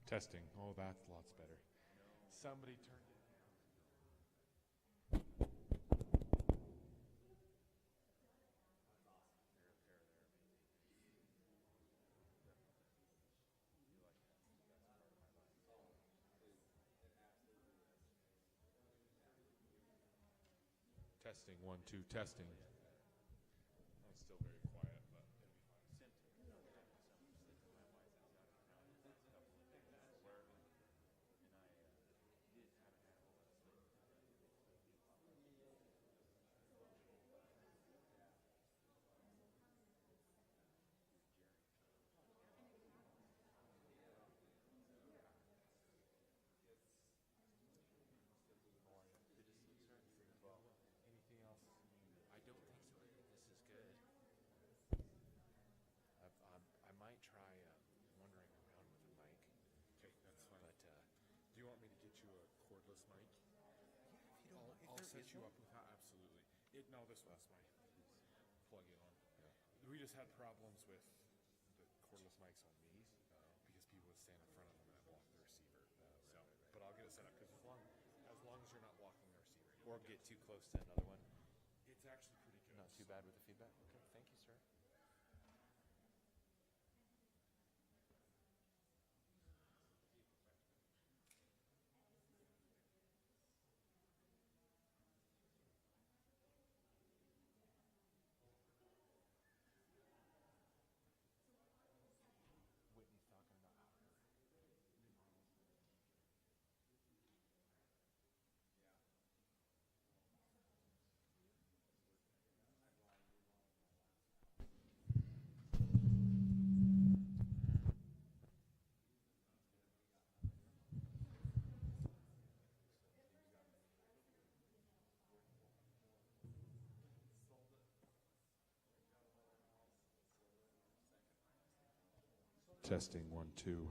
Testing. Oh, that's lots better. Somebody turned it. Testing. 1, 2, testing. Oh, it's still very quiet, but it'll be fine. Anything else? I don't think so. I think this is good. I might try wandering around with a mic, Okay, that's fine. but Do you want me to get you a cordless mic? if you don't mind, I'll set you up with that. Absolutely. No, this one's my plug it on. Yeah. We just had problems with the cordless mics on these because people would stand in front of them and block the receiver. But I'll get it set up because as long as you're not blocking the receiver, Or get too close to another one. it's actually pretty good. Not too bad with the feedback. Okay, thank you, sir. Whitney's talking about how her testing 1, 2.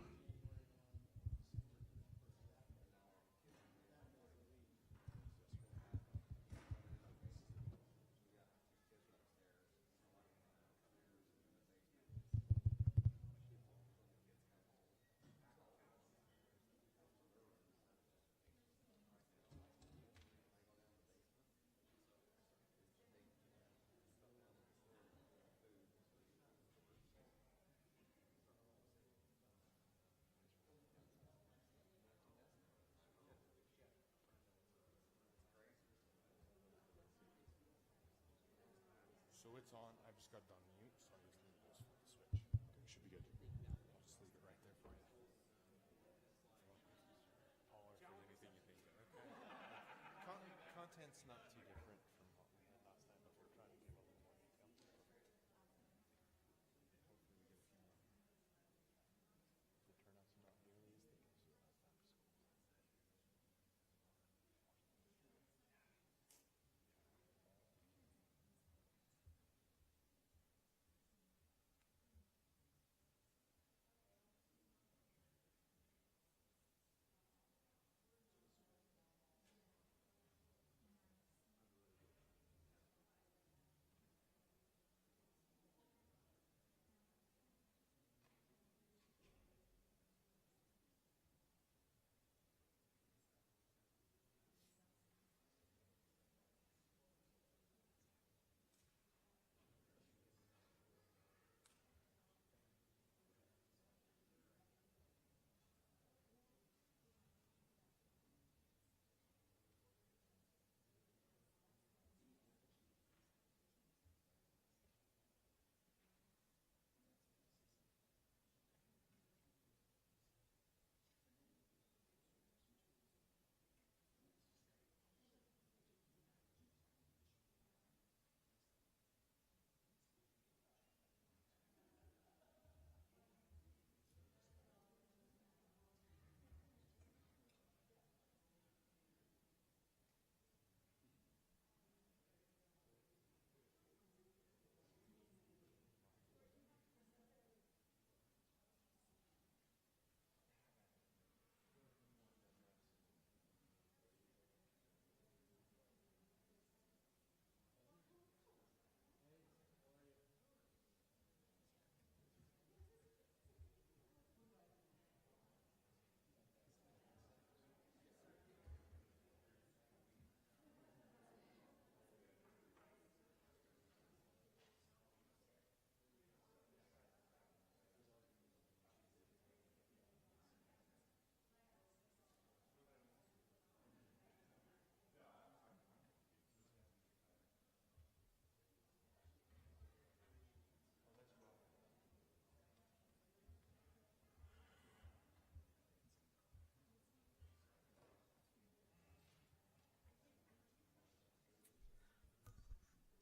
So it's on. I just got it on mute, so I just need to just flip the switch. Okay, should be good. I'll just leave it right there for you. Paul, if there's anything you think of. Okay. Content's not too different from what we had last time, but we're trying to give a little more detail. Hopefully we get a few more. The turnout's not nearly as thick as last time.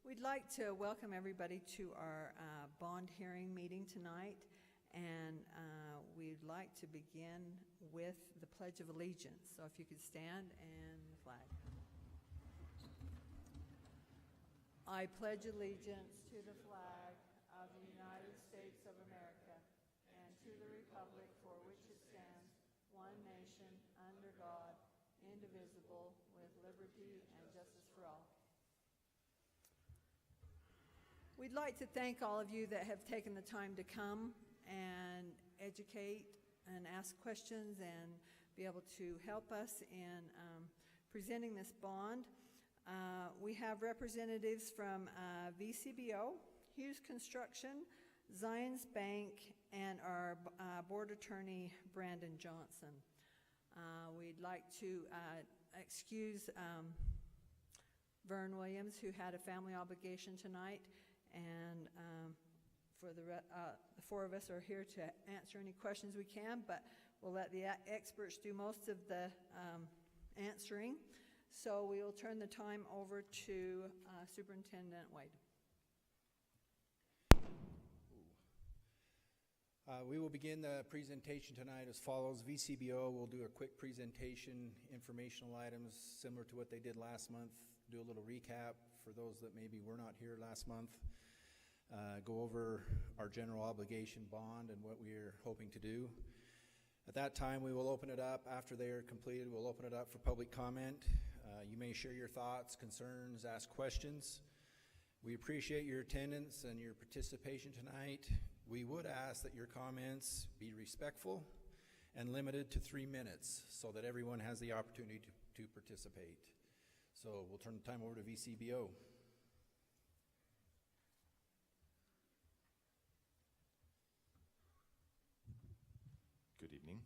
We'd like to welcome everybody to our bond hearing meeting tonight, and we'd like to begin with the Pledge of Allegiance. So if you could stand and the flag. I pledge allegiance to the flag of the United States of America and to the republic for which it stands, one nation, under God, indivisible, with liberty and justice for all. We'd like to thank all of you that have taken the time to come and educate and ask questions and be able to help us in presenting this bond. We have representatives from VCBO, Hughes Construction, Zions Bank, and our board attorney, Brandon Johnson. We'd like to excuse Vern Williams, who had a family obligation tonight, and for the four of us are here to answer any questions we can, but we'll let the experts do most of the answering. So we will turn the time over to Superintendent Wade. We will begin the presentation tonight as follows. VCBO will do a quick presentation, informational items similar to what they did last month, do a little recap for those that maybe were not here last month, go over our general obligation bond and what we're hoping to do. At that time, we will open it up. After they are completed, we'll open it up for public comment. You may share your thoughts, concerns, ask questions. We appreciate your attendance and your participation tonight. We would ask that your comments be respectful and limited to 3 minutes so that everyone has the opportunity to participate. So we'll turn the time over to VCBO. Good evening.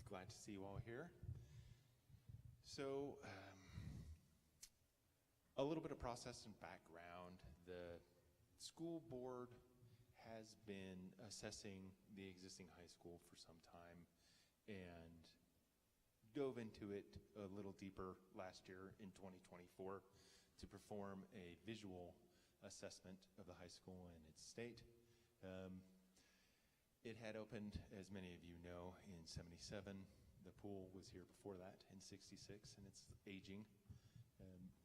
Glad to see you all here. So, a little bit of process and background. The school board has been assessing the existing high school for some time and dove into it a little deeper last year in 2024 to perform a visual assessment of the high school and its state. It had opened, as many of you know, in '77. The pool was here before that in '66, and it's aging.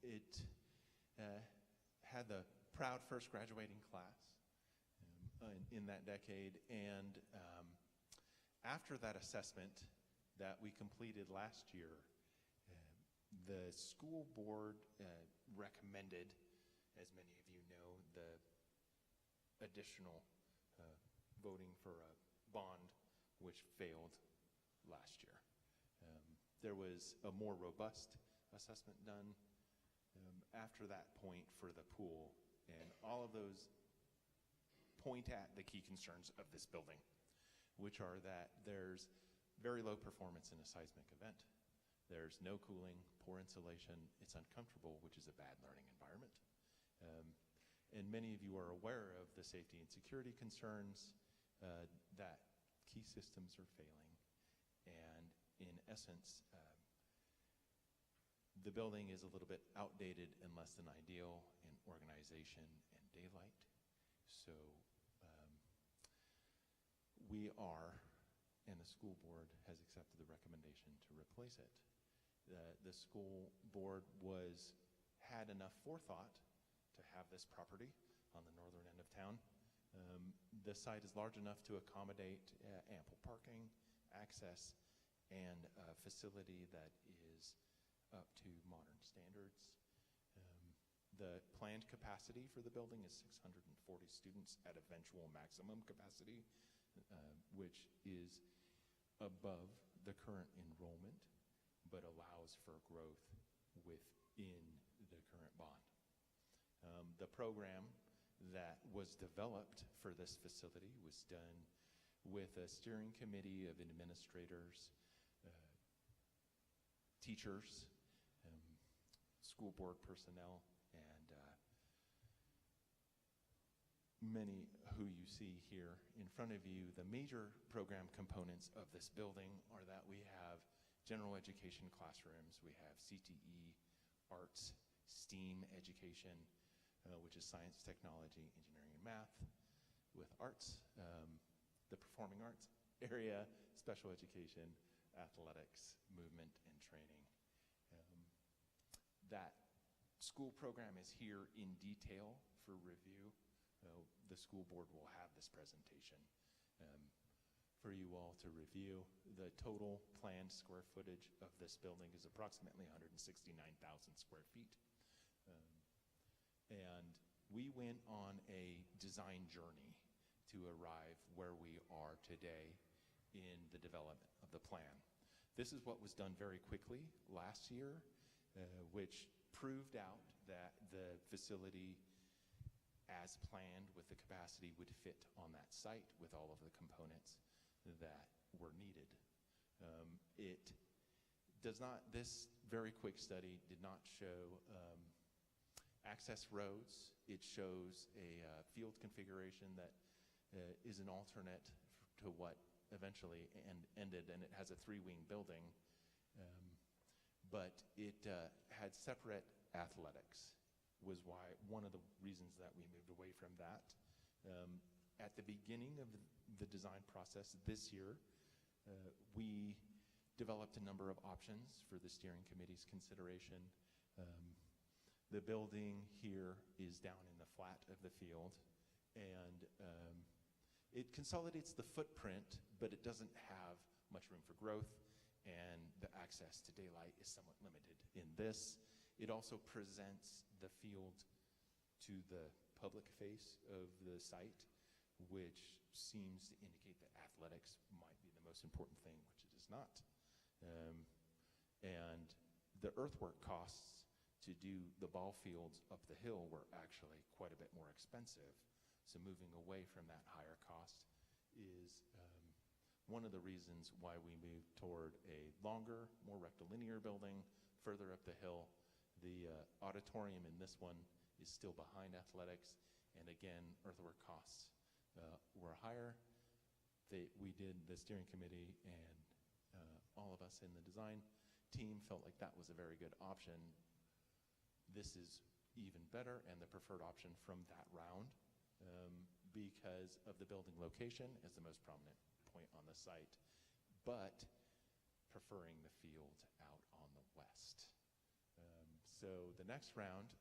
It had the proud first graduating class in that decade, and after that assessment that we completed last year, the school board recommended, as many of you know, the additional voting for a bond, which failed last year. There was a more robust assessment done after that point for the pool, and all of those point at the key concerns of this building, which are that there's very low performance in a seismic event. There's no cooling, poor insulation, it's uncomfortable, which is a bad learning environment. And many of you are aware of the safety and security concerns, that key systems are failing, and in essence, the building is a little bit outdated and less than ideal in organization and daylight. So we are, and the school board has accepted the recommendation to replace it. The school board had enough forethought to have this property on the northern end of town. The site is large enough to accommodate ample parking, access, and a facility that is up to modern standards. The planned capacity for the building is 640 students at eventual maximum capacity, which is above the current enrollment, but allows for growth within the current bond. The program that was developed for this facility was done with a steering committee of administrators, teachers, school board personnel, and many who you see here in front of you. The major program components of this building are that we have general education classrooms, we have CTE, arts, STEAM education, which is science, technology, engineering, and math, with arts, the performing arts area, special education, athletics, movement, and training. That school program is here in detail for review. The school board will have this presentation for you all to review. The total planned square footage of this building is approximately 169,000 square feet. And we went on a design journey to arrive where we are today in the development of the plan. This is what was done very quickly last year, which proved out that the facility as planned with the capacity would fit on that site with all of the components that were needed. This very quick study did not show access roads. It shows a field configuration that is an alternate to what eventually ended, and it has a 3-wing building, but it had separate athletics, was one of the reasons that we moved away from that. At the beginning of the design process this year, we developed a number of options for the steering committee's consideration. The building here is down in the flat of the field, and it consolidates the footprint, but it doesn't have much room for growth, and the access to daylight is somewhat limited in this. It also presents the field to the public face of the site, which seems to indicate that athletics might be the most important thing, which it is not. And the earthwork costs to do the ball fields up the hill were actually quite a bit more expensive. So moving away from that higher cost is one of the reasons why we moved toward a longer, more rectilinear building further up the hill. The auditorium in this one is still behind athletics, and again, earthwork costs were higher. The steering committee and all of us in the design team felt like that was a very good option. This is even better and the preferred option from that round because of the building location as the most prominent point on the site, but preferring the field out on the west. So the next round,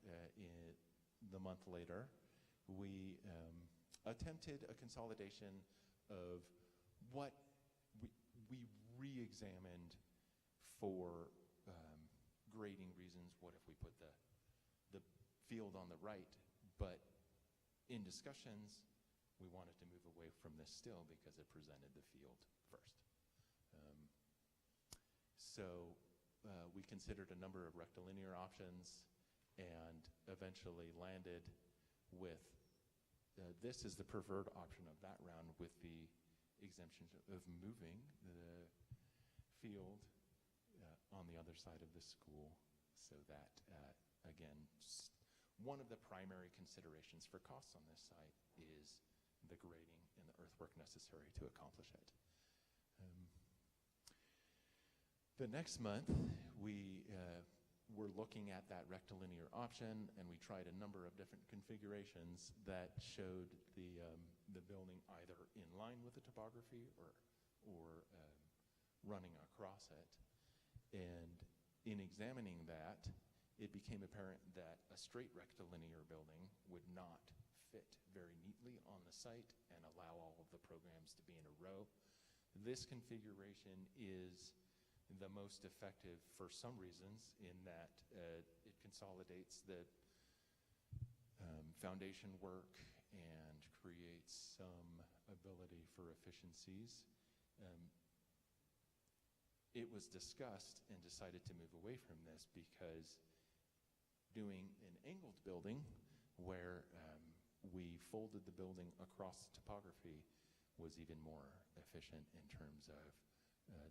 the month later, we attempted a consolidation of what we re-examined for grading reasons. What if we put the field on the right? But in discussions, we wanted to move away from this still because it presented the field first. So we considered a number of rectilinear options and eventually landed with this is the preferred option of that round, with the exemption of moving the field on the other side of the school, so that, again, one of the primary considerations for costs on this site is the grading and the earthwork necessary to accomplish it. The next month, we were looking at that rectilinear option, and we tried a number of different configurations that showed the building either in line with the topography or running across it. And in examining that, it became apparent that a straight rectilinear building would not fit very neatly on the site and allow all of the programs to be in a row. This configuration is the most effective for some reasons, in that it consolidates the foundation work and creates some ability for efficiencies. It was discussed and decided to move away from this because doing an angled building where we folded the building across the topography was even more efficient in terms of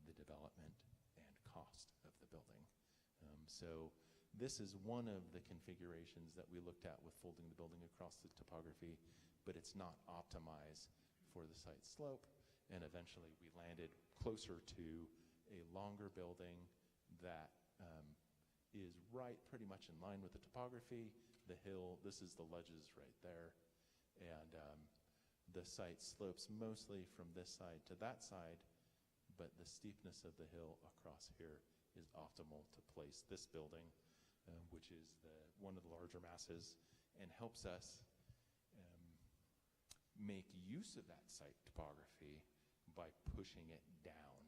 the development and cost of the building. So this is one of the configurations that we looked at with folding the building across the topography, but it's not optimized for the site slope, and eventually we landed closer to a longer building that is right pretty much in line with the topography, the hill. This is the ledges right there. And the site slopes mostly from this side to that side, but the steepness of the hill across here is optimal to place this building, which is one of the larger masses, and helps us make use of that site topography by pushing it down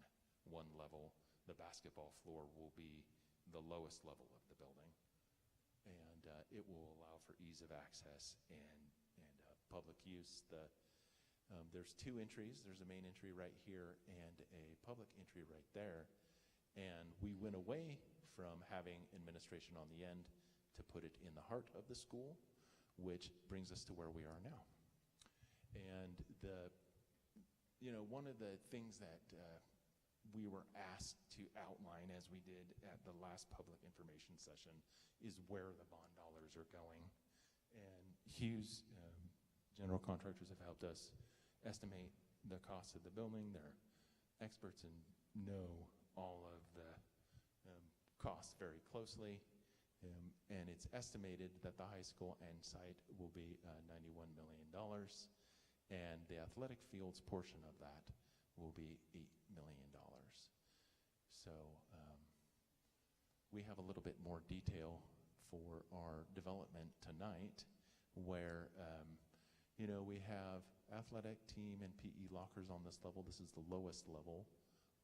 one level. The basketball floor will be the lowest level of the building, and it will allow for ease of access and public use. There's two entries. There's a main entry right here and a public entry right there, and we went away from having administration on the end to put it in the heart of the school, which brings us to where we are now. And one of the things that we were asked to outline, as we did at the last public information session, is where the bond dollars are going. And Hughes General Contractors have helped us estimate the cost of the building. They're experts and know all of the costs very closely. And it's estimated that the high school and site will be $91 million. And the athletic fields portion of that will be $8 million. So we have a little bit more detail for our development tonight, where we have athletic team and PE lockers on this level. This is the lowest level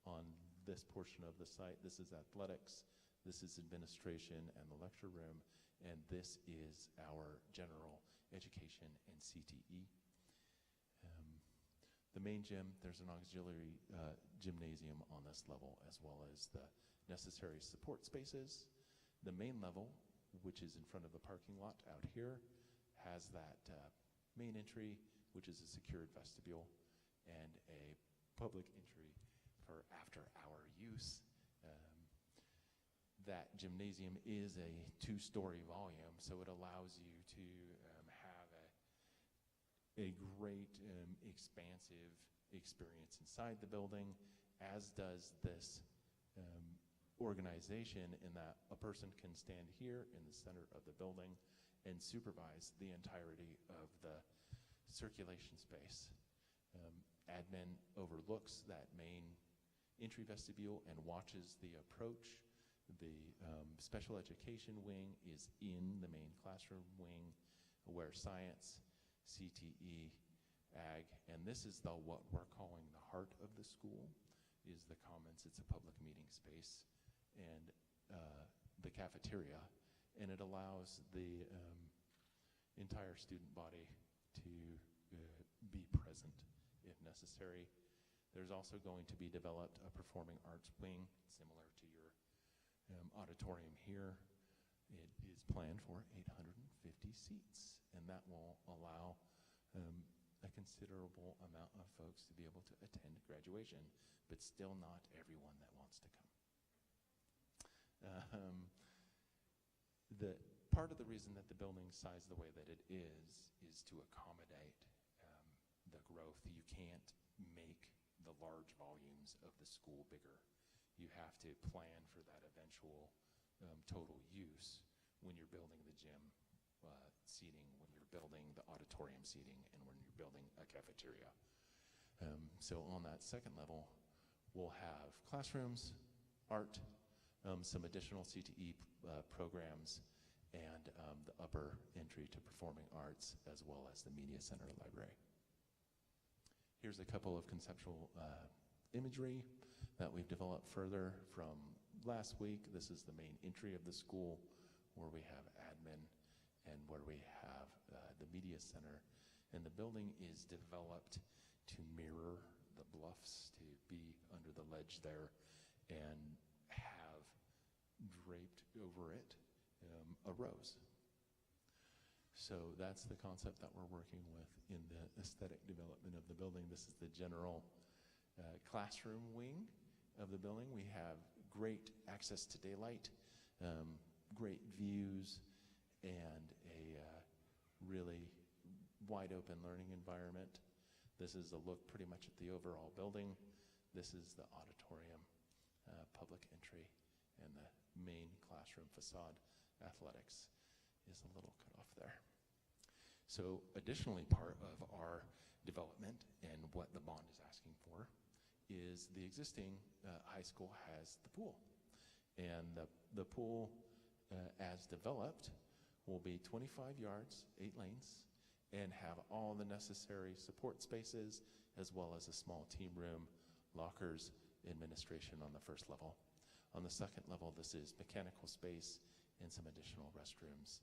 on this portion of the site. This is athletics, this is administration and the lecture room, and this is our general education and CTE. The main gym, there's an auxiliary gymnasium on this level, as well as the necessary support spaces. The main level, which is in front of the parking lot out here, has that main entry, which is a secured vestibule, and a public entry for after-hour use. That gymnasium is a 2-story volume, so it allows you to have a great expansive experience inside the building, as does this organization, in that a person can stand here in the center of the building and supervise the entirety of the circulation space. Admin overlooks that main entry vestibule and watches the approach. The special education wing is in the main classroom wing, where science, CTE, ag, and this is what we're calling the heart of the school, is the commons. It's a public meeting space, and the cafeteria, and it allows the entire student body to be present if necessary. There's also going to be developed a performing arts wing, similar to your auditorium here. It is planned for 850 seats, and that will allow a considerable amount of folks to be able to attend graduation, but still not everyone that wants to come. The part of the reason that the building sized the way that it is to accommodate the growth. You can't make the large volumes of the school bigger. You have to plan for that eventual total use when you're building the gym seating, when you're building the auditorium seating, and when you're building a cafeteria. So on that second level, we'll have classrooms, art, some additional CTE programs, and the upper entry to performing arts, as well as the media center library. Here's a couple of conceptual imagery that we've developed further from last week. This is the main entry of the school, where we have admin and where we have the media center. And the building is developed to mirror the bluffs, to be under the ledge there, and have draped over it a rose. So that's the concept that we're working with in the aesthetic development of the building. This is the general classroom wing of the building. We have great access to daylight, great views, and a really wide open learning environment. This is a look pretty much at the overall building. This is the auditorium, public entry, and the main classroom facade, athletics. is a little cut off there. So additionally, part of our development and what the bond is asking for is the existing high school has the pool. And the pool, as developed, will be 25 yards, 8 lanes, and have all the necessary support spaces, as well as a small team room, lockers, administration on the first level. On the second level, this is mechanical space and some additional restrooms,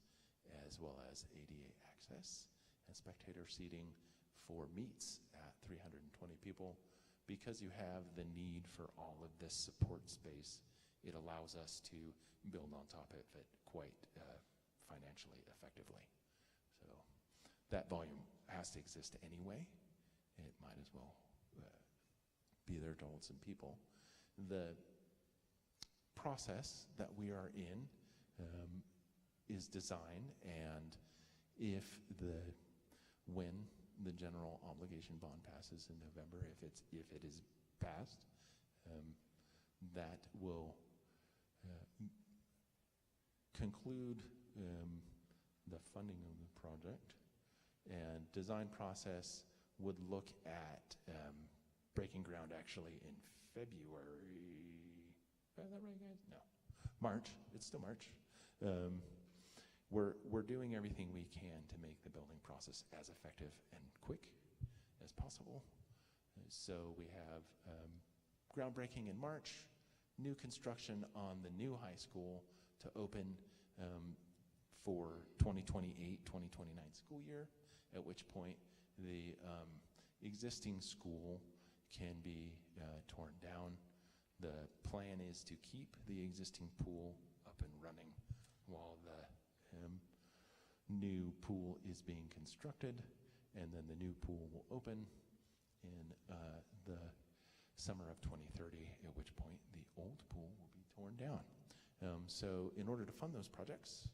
as well as ADA access and spectator seating for meets at 320 people. Because you have the need for all of this support space, it allows us to build on top of it quite financially effectively. So that volume has to exist anyway. It might as well be there to hold some people. The process that we are in is design, and when the general obligation bond passes in November, if it is passed, that will conclude the funding of the project. And design process would look at breaking ground actually in February. Is that right, guys? No. March. It's still March. We're doing everything we can to make the building process as effective and quick as possible. So we have groundbreaking in March, new construction on the new high school to open for 2028-2029 school year, at which point the existing school can be torn down. The plan is to keep the existing pool up and running while the new pool is being constructed, and then the new pool will open in the summer of 2030, at which point the old pool will be torn down. So in order to fund those projects,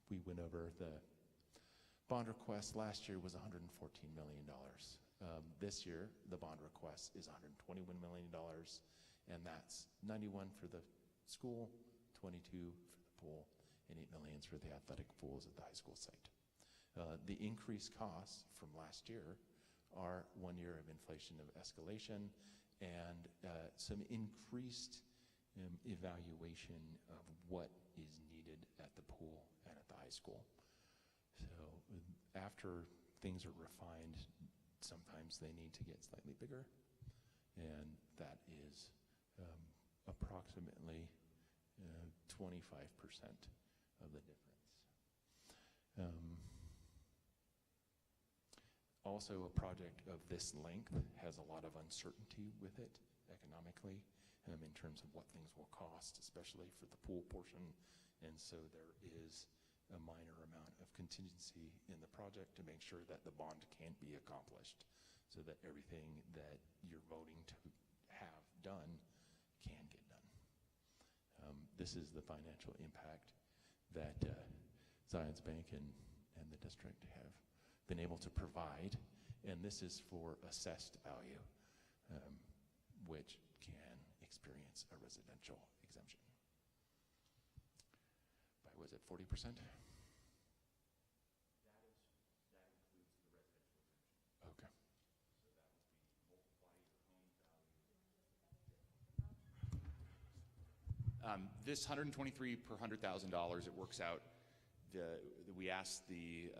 we went over the bond request last year was $114 million. This year, the bond request is $121 million, and that's 91 for the school, 22 for the pool, and $8 million for the athletic pools at the high school site. The increased costs from last year are 1 year of inflation of escalation and some increased evaluation of what is needed at the pool and at the high school. So after things are refined, sometimes they need to get slightly bigger, and that is approximately 25% of the difference. Also, a project of this length has a lot of uncertainty with it economically, in terms of what things will cost, especially for the pool portion, and so there is a minor amount of contingency in the project to make sure that the bond can be accomplished, so that everything that you're voting to have done can get done. This is the financial impact that Zions Bank and the district have been able to provide, and this is for assessed value, which can experience a residential exemption. By, was it 40%? That includes the residential exemption. Okay. So that would be multiply your home value. This $123 per $100,000, it works out. We asked the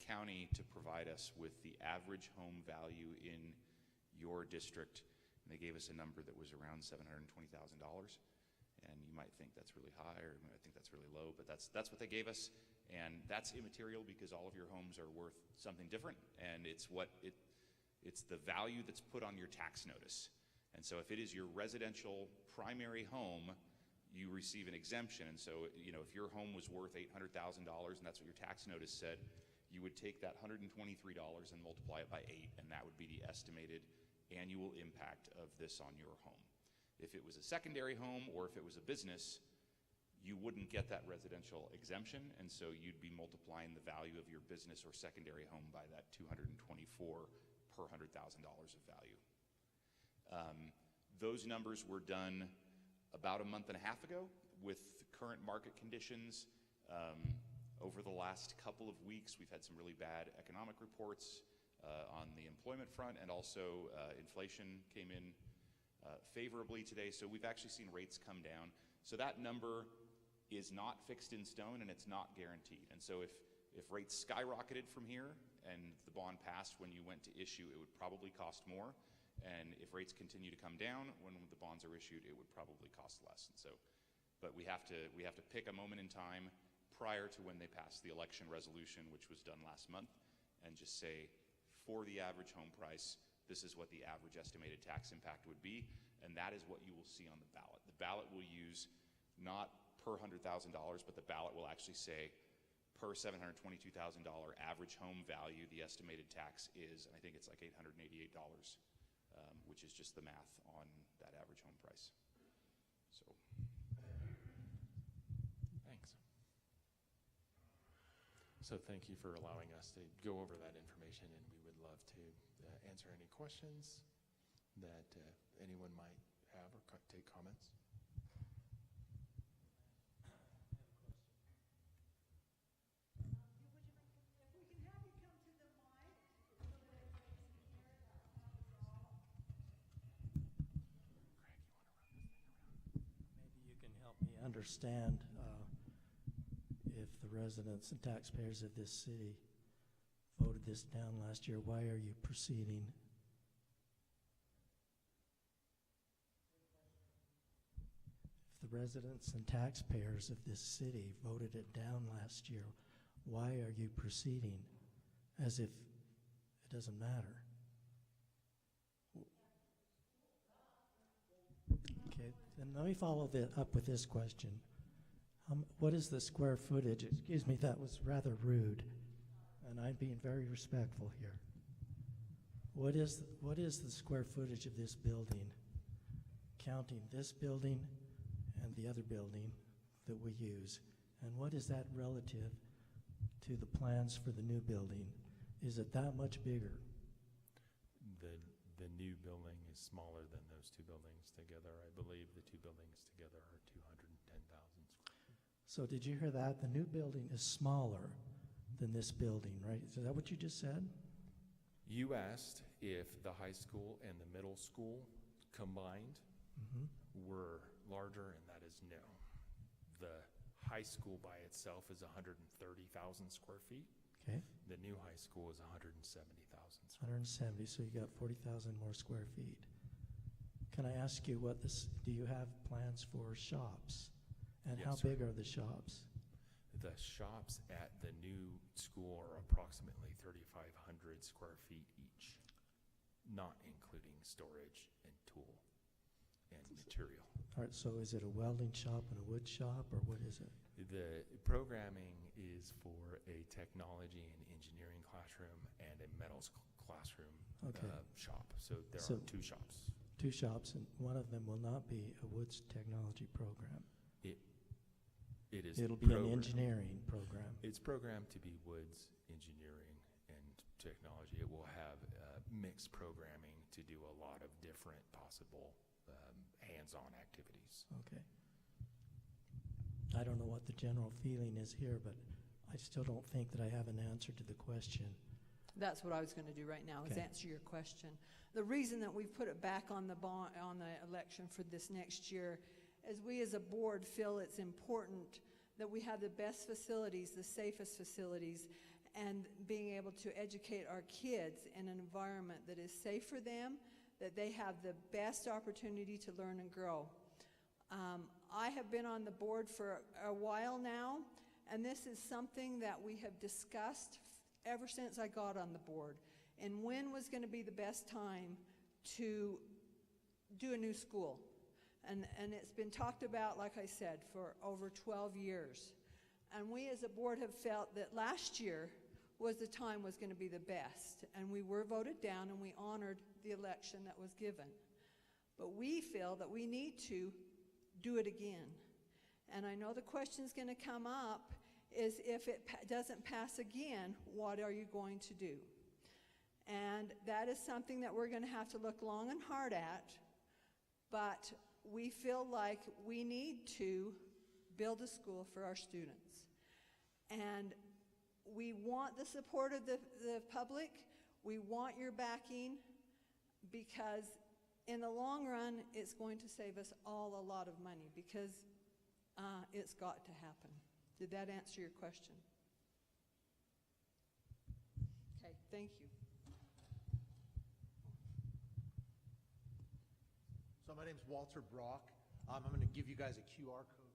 county to provide us with the average home value in your district, and they gave us a number that was around $720,000. And you might think that's really high, or you might think that's really low, but that's what they gave us, and that's immaterial because all of your homes are worth something different, and it's the value that's put on your tax notice. And so if it is your residential primary home, you receive an exemption. And so, if your home was worth $800,000 and that's what your tax notice said, you would take that $123 and multiply it by 8, and that would be the estimated annual impact of this on your home. If it was a secondary home or if it was a business, you wouldn't get that residential exemption, and so you'd be multiplying the value of your business or secondary home by that $224 per $100,000 of value. Those numbers were done about a month and a half ago. With current market conditions, Over the last couple of weeks, we've had some really bad economic reports on the employment front, and also inflation came in favorably today. So we've actually seen rates come down. So that number is not fixed in stone, and it's not guaranteed. And so if rates skyrocketed from here and the bond passed when you went to issue, it would probably cost more. And if rates continue to come down when the bonds are issued, it would probably cost less. And so, but we have to pick a moment in time prior to when they pass the election resolution, which was done last month, and just say, for the average home price, this is what the average estimated tax impact would be, and that is what you will see on the ballot. The ballot will use not per $100,000, but the ballot will actually say per $722,000 average home value, the estimated tax is, and I think it's like $888, which is just the math on that average home price. So, Thanks. So thank you for allowing us to go over that information, and we would love to answer any questions that anyone might have or take comments. Maybe you can help me understand if the residents and taxpayers of this city voted this down last year, why are you proceeding? If the residents and taxpayers of this city voted it down last year, why are you proceeding as if it doesn't matter? Okay, then let me follow up with this question. What is the square footage? Excuse me, that was rather rude, and I'm being very respectful here. What is the square footage of this building, counting this building and the other building that we use? And what is that relative to the plans for the new building? Is it that much bigger? The new building is smaller than those two buildings together. I believe the two buildings together are 210,000 square feet. So did you hear that? The new building is smaller than this building, right? Is that what you just said? You asked if the high school and the middle school combined were larger, and that is no. The high school by itself is 130,000 square feet. Okay. The new high school is 170,000 square feet. 170, so you got 40,000 more square feet. Can I ask you do you have plans for shops? And Yes, how sir. big are the shops? The shops at the new school are approximately 3,500 square feet each, not including storage and tool and material. All right, so is it a welding shop and a wood shop, or what is it? The programming is for a technology and engineering classroom and a metals classroom Okay. shop. So there So- are two shops. Two shops, and one of them will not be a woods technology program. It is It'll be an program- engineering program. It's programmed to be woods engineering and technology. It will have mixed programming to do a lot of different possible hands-on activities. Okay. I don't know what the general feeling is here, but I still don't think that I have an answer to the question. That's what I was going to do right now, is Okay. answer your question. The reason that we've put it back on the election for this next year is we as a board feel it's important that we have the best facilities, the safest facilities, and being able to educate our kids in an environment that is safe for them, that they have the best opportunity to learn and grow. I have been on the board for a while now, and this is something that we have discussed ever since I got on the board, and when was going to be the best time to do a new school. And it's been talked about, like I said, for over 12 years. And we as a board have felt that last year was the time was going to be the best. And we were voted down, and we honored the election that was given. But we feel that we need to do it again. And I know the question's going to come up is if it doesn't pass again, what are you going to do? And that is something that we're going to have to look long and hard at, but we feel like we need to build a school for our students. And we want the support of the public. We want your backing, because in the long run, it's going to save us all a lot of money, because it's got to happen. Did that answer your question? Okay, thank you. So my name's Walter Brock. I'm going to give you guys a QR code.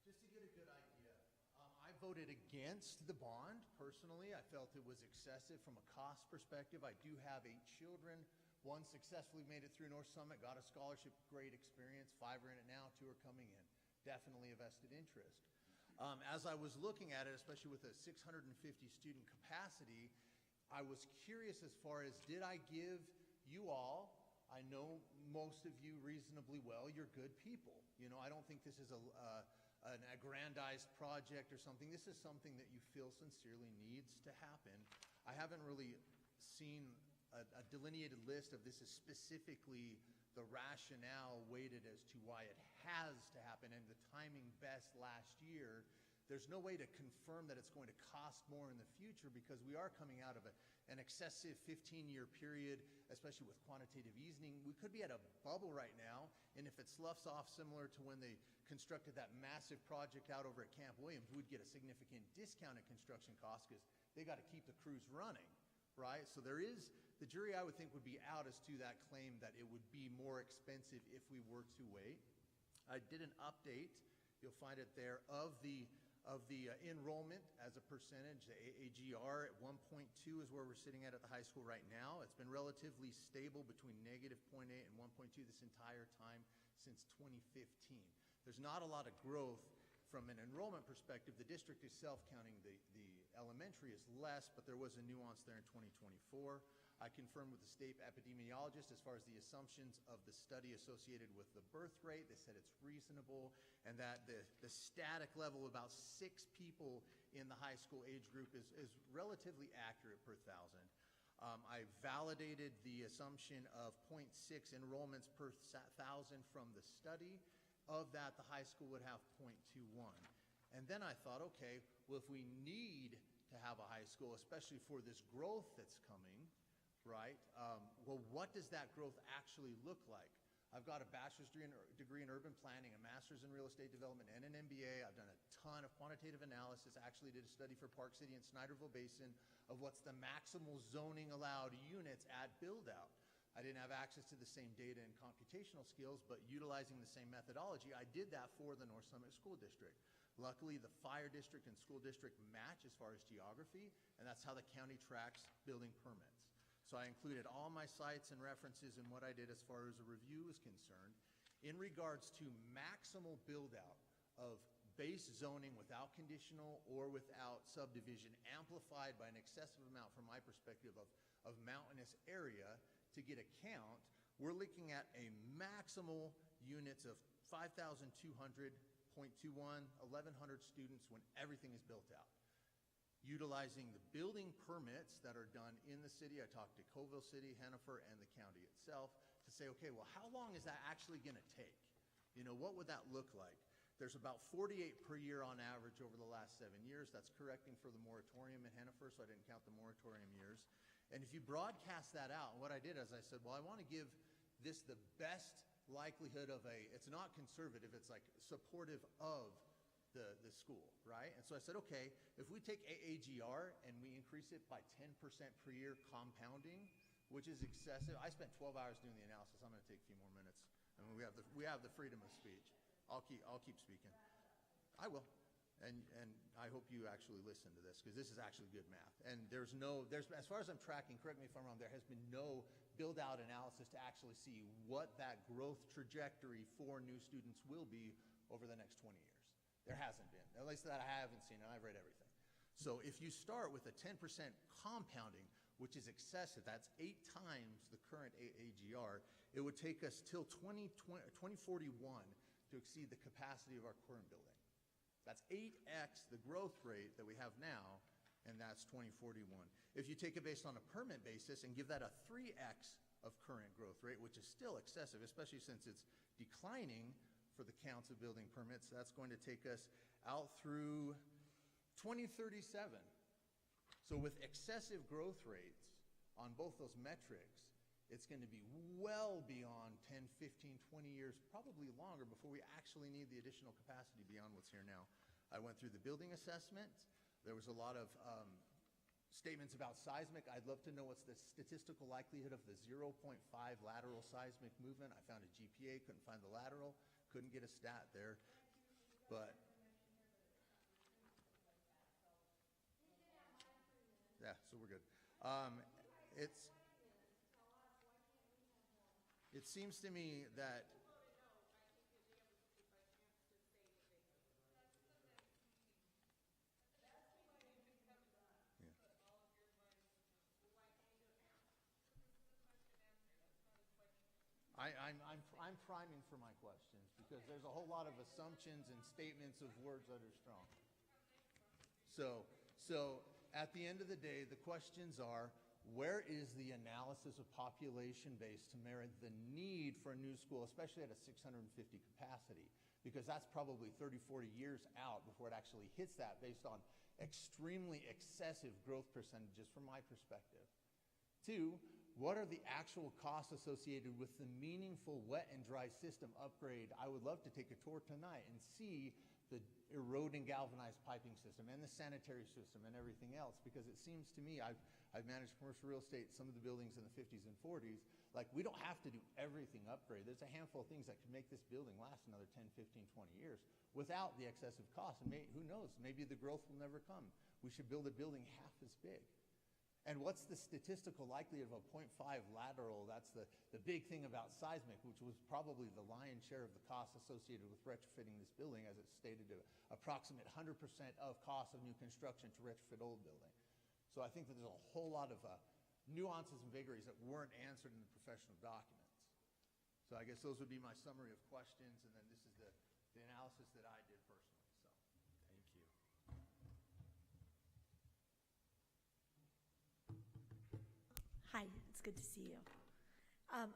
Just to get a good idea, I voted against the bond personally. I felt it was excessive from a cost perspective. I do have 8 children. One successfully made it through North Summit, got a scholarship, great experience. 5 are in it now, 2 are coming in. Definitely a vested interest. As I was looking at it, especially with a 650 student capacity, I was curious as far as, did I give you all, I know most of you reasonably well, you're good people. You know, I don't think this is an aggrandized project or something. This is something that you feel sincerely needs to happen. I haven't really seen a delineated list of this is specifically the rationale weighted as to why it has to happen and the timing best last year. There's no way to confirm that it's going to cost more in the future, because we are coming out of an excessive 15-year period, especially with quantitative easing. We could be at a bubble right now, and if it sloughs off similar to when they constructed that massive project out over at Camp Williams, we'd get a significant discount in construction costs because they got to keep the crews running, right? So there is, the jury I would think would be out as to that claim that it would be more expensive if we were to wait. I did an update, you'll find it there, of the enrollment as a percentage. The AAGR at 1.2 is where we're sitting at the high school right now. It's been relatively stable between -0.8 and 1.2 this entire time since 2015. There's not a lot of growth from an enrollment perspective. The district itself, counting the elementary, is less, but there was a nuance there in 2024. I confirmed with the state epidemiologist as far as the assumptions of the study associated with the birth rate. They said it's reasonable, and that the static level, about 6 people in the high school age group, is relatively accurate per 1,000. I validated the assumption of 0.6 enrollments per 1,000 from the study. Of that, the high school would have 0.21. And then I thought, okay, well, if we need to have a high school, especially for this growth that's coming, right? Well, what does that growth actually look like? I've got a bachelor's degree in urban planning, a master's in real estate development, and an MBA. I've done a ton of quantitative analysis. Actually did a study for Park City and Snyderville Basin of what's the maximal zoning allowed units at build-out. I didn't have access to the same data and computational skills, but utilizing the same methodology, I did that for the North Summit School District. Luckily, the fire district and school district match as far as geography, and that's how the county tracks building permits. So I included all my sites and references in what I did as far as a review is concerned. In regards to maximal build-out of base zoning without conditional or without subdivision, amplified by an excessive amount from my perspective of mountainous area to get a count, we're looking at a maximal units of 5,200, 0.21, 1,100 students when everything is built out. Utilizing the building permits that are done in the city. I talked to Colville City, Hennifer, and the county itself to say, okay, well, how long is that actually going to take? You know, what would that look like? There's about 48 per year on average over the last 7 years. That's correcting for the moratorium in Hennifer, so I didn't count the moratorium years. And if you broadcast that out, what I did is I said, well, I want to give this the best likelihood of it's not conservative, it's like supportive of the school, right? And so I said, okay, if we take AAGR and we increase it by 10% per year compounding, which is excessive. I spent 12 hours doing the analysis. I'm going to take a few more minutes. I mean, we have the freedom of speech. I'll keep speaking. I will. And I hope you actually listen to this, because this is actually good math. And there's as far as I'm tracking, correct me if I'm wrong, there has been no build-out analysis to actually see what that growth trajectory for new students will be over the next 20 years. There hasn't been, at least that I haven't seen, and I've read everything. So if you start with a 10% compounding, which is excessive. That's 8 times the current AGR. It would take us till 2041 to exceed the capacity of our current building. That's 8x the growth rate that we have now, and that's 2041. If you take it based on a permit basis and give that a 3x of current growth rate, which is still excessive, especially since it's declining for the counts of building permits, that's going to take us out through 2037. So with excessive growth rates on both those metrics, it's going to be well beyond 10, 15, 20 years, probably longer, before we actually need the additional capacity beyond what's here now. I went through the building assessment. There was a lot of statements about seismic. I'd love to know what's the statistical likelihood of the 0.5 lateral seismic movement. I found a GPA, couldn't find the lateral, couldn't get a stat there. But yeah, so we're good. It seems to me that I'm priming for my questions because there's a whole lot of assumptions and statements of words that are strong. So at the end of the day, the questions are, where is the analysis of population base to merit the need for a new school, especially at a 650 capacity? Because that's probably 30, 40 years out before it actually hits that, based on extremely excessive growth percentages from my perspective. 2, what are the actual costs associated with the meaningful wet and dry system upgrade? I would love to take a tour tonight and see the eroding galvanized piping system and the sanitary system and everything else, because it seems to me, I've managed commercial real estate, some of the buildings in the 50s and 40s, like, we don't have to do everything upgrade. There's a handful of things that could make this building last another 10, 15, 20 years without the excessive cost. And who knows, maybe the growth will never come. We should build a building half as big. And what's the statistical likelihood of a 0.5 lateral? That's the big thing about seismic, which was probably the lion's share of the cost associated with retrofitting this building, as it's stated to approximate 100% of cost of new construction to retrofit old building. So I think that there's a whole lot of nuances and vagaries that weren't answered in the professional documents. So I guess those would be my summary of questions, and then this is the analysis that I did personally. So Thank you. Hi, it's good to see you.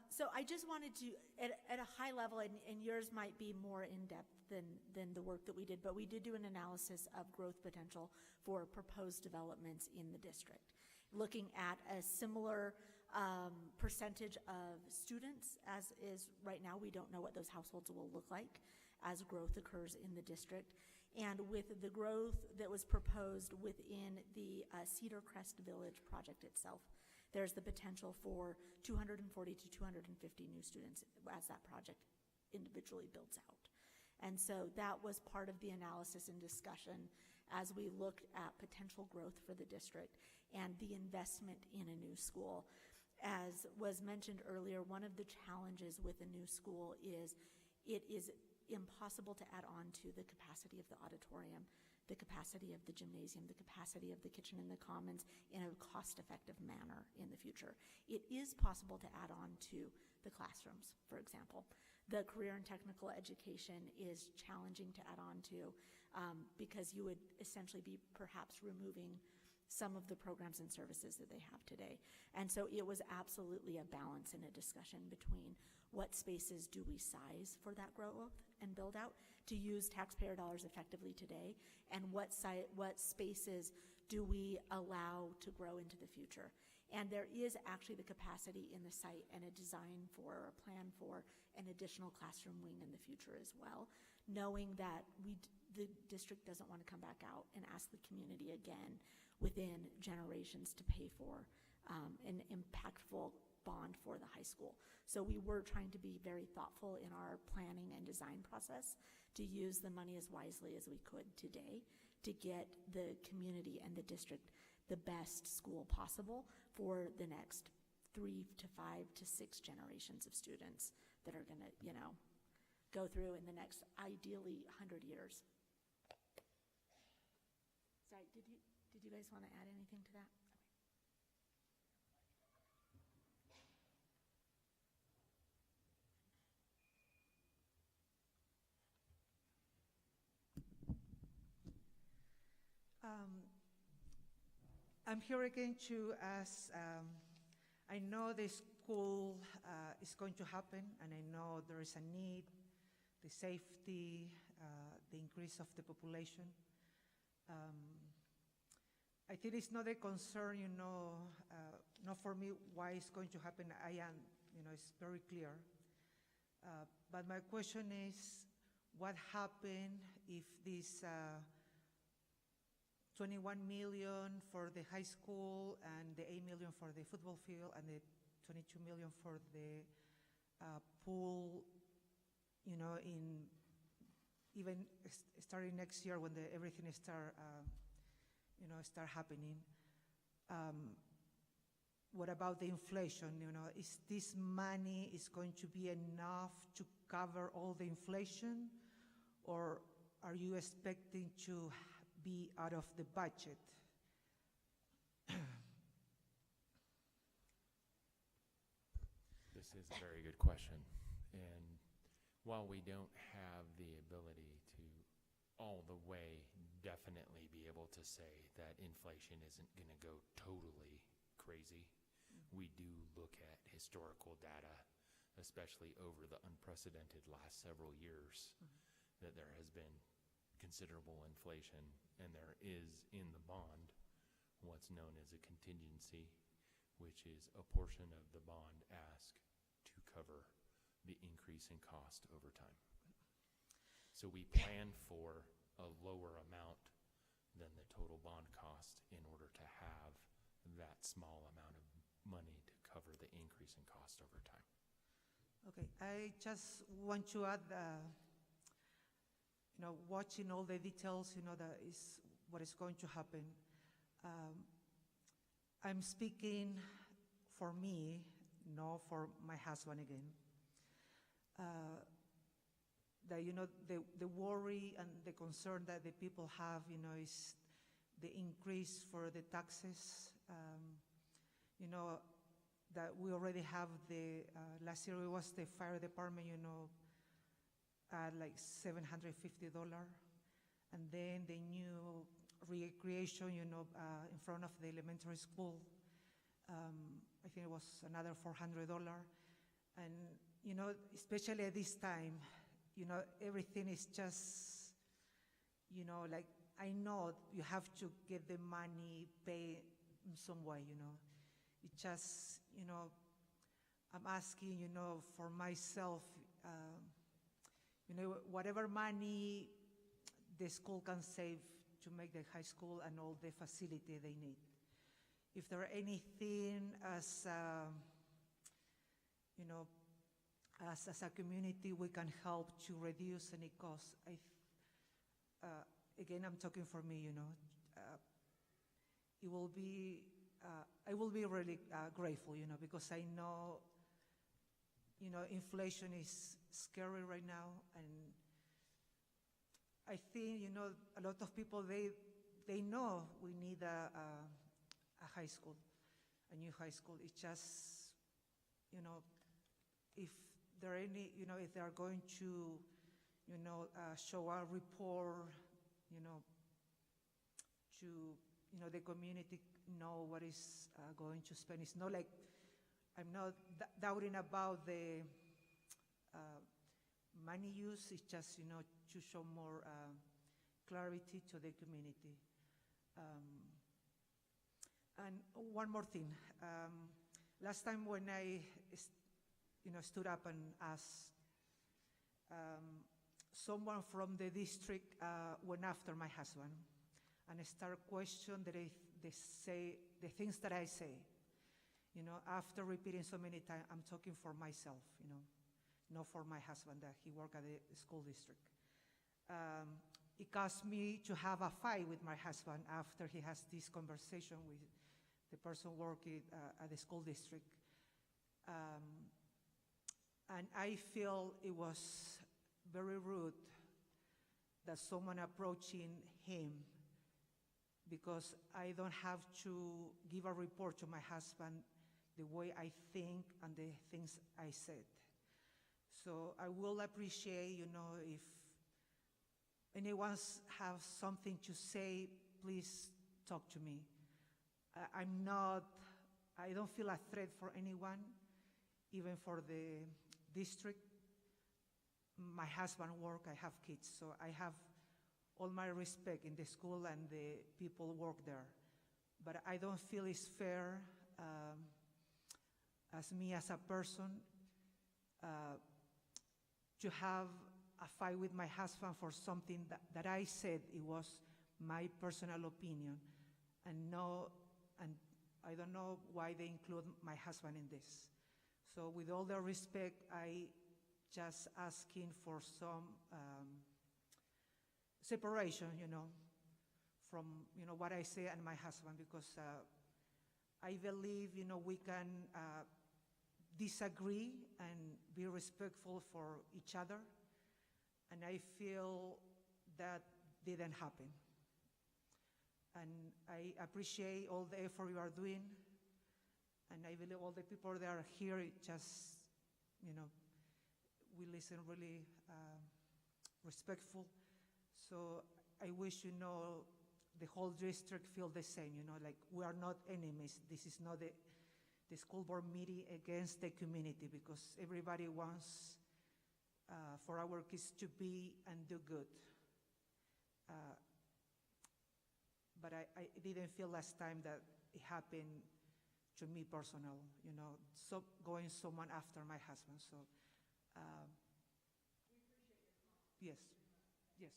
So I just wanted to, at a high level, and yours might be more in-depth than the work that we did, but we did do an analysis of growth potential for proposed developments in the district, looking at a similar percentage of students as is right now. We don't know what those households will look like as growth occurs in the district. And with the growth that was proposed within the Cedar Crest Village project itself, there's the potential for 240 to 250 new students as that project individually builds out. And so that was part of the analysis and discussion as we looked at potential growth for the district and the investment in a new school. As was mentioned earlier, one of the challenges with a new school is it is impossible to add on to the capacity of the auditorium, the capacity of the gymnasium, the capacity of the kitchen and the commons in a cost-effective manner in the future. It is possible to add on to the classrooms, for example. The career and technical education is challenging to add on to because you would essentially be perhaps removing some of the programs and services that they have today. And so it was absolutely a balance and a discussion between what spaces do we size for that growth and build out to use taxpayer dollars effectively today, and what spaces do we allow to grow into the future. And there is actually the capacity in the site and a design for, or a plan for, an additional classroom wing in the future as well, knowing that the district doesn't want to come back out and ask the community again within generations to pay for an impactful bond for the high school. So we were trying to be very thoughtful in our planning and design process to use the money as wisely as we could today to get the community and the district the best school possible for the next 3 to 5 to 6 generations of students that are going to, go through in the next, ideally, 100 years. Sorry, did you guys want to add anything to that? I'm here again to ask, I know the school is going to happen, and I know there is a need, the safety, the increase of the population. I think it's not a concern, not for me why it's going to happen. I am, it's very clear. But my question is, what happened if this 21 million for the high school and the 8 million for the football field and the 22 million for the pool, in even starting next year when everything start happening. What about the inflation? Is this money is going to be enough to cover all the inflation, or are you expecting to be out of the budget? This is a very good question. And while we don't have the ability to all the way definitely be able to say that inflation isn't going to go totally crazy, we do look at historical data, especially over the unprecedented last several years, that there has been considerable inflation, and there is in the bond what's known as a contingency, which is a portion of the bond ask to cover the increase in cost over time. So we plan for a lower amount than the total bond cost in order to have that small amount of money to cover the increase in cost over time. Okay, I just want to add, watching all the details, that is what is going to happen. I'm speaking for me, not for my husband again. The worry and the concern that the people have, is the increase for the taxes. That we already have last year it was the fire department, at like $750. And then the new recreation, in front of the elementary school, I think it was another $400. And, especially at this time, everything is just, like, I know you have to get the money paid in some way, It just, I'm asking, for myself, whatever money the school can save to make the high school and all the facility they need. If there are anything as a community we can help to reduce any costs, again, I'm talking for me, it will be, I will be really grateful, because I know, inflation is scary right now, and I think, a lot of people, they know we need a high school, a new high school. It's just, if there are any, if they are going to, show a report, to, the community know what is going to spend. It's not like, I'm not doubting about the money use. It's just, to show more clarity to the community. And one more thing. Last time when I stood up and asked, someone from the district went after my husband and started questioning the things that I say. After repeating so many times, I'm talking for myself, not for my husband, that he worked at the school district. It caused me to have a fight with my husband after he has this conversation with the person working at the school district. And I feel it was very rude that someone approaching him, because I don't have to give a report to my husband the way I think and the things I said. So I will appreciate, if anyone has something to say, please talk to me. I don't feel a threat for anyone, even for the district. My husband work, I have kids, so I have all my respect in the school and the people work there. But I don't feel it's fair as me as a person to have a fight with my husband for something that I said it was my personal opinion, and I don't know why they include my husband in this. So with all the respect, I just asking for some separation, from, what I say and my husband, because I believe, we can disagree and be respectful for each other, and I feel that didn't happen. And I appreciate all the effort you are doing, and I believe all the people that are here, just, we listen really respectful. So I wish, the whole district feel the same, like we are not enemies. This is not the school board meeting against the community, because everybody wants for our kids to be and do good. But I didn't feel last time that it happened to me personal, so going someone after my husband. So, yes, yes.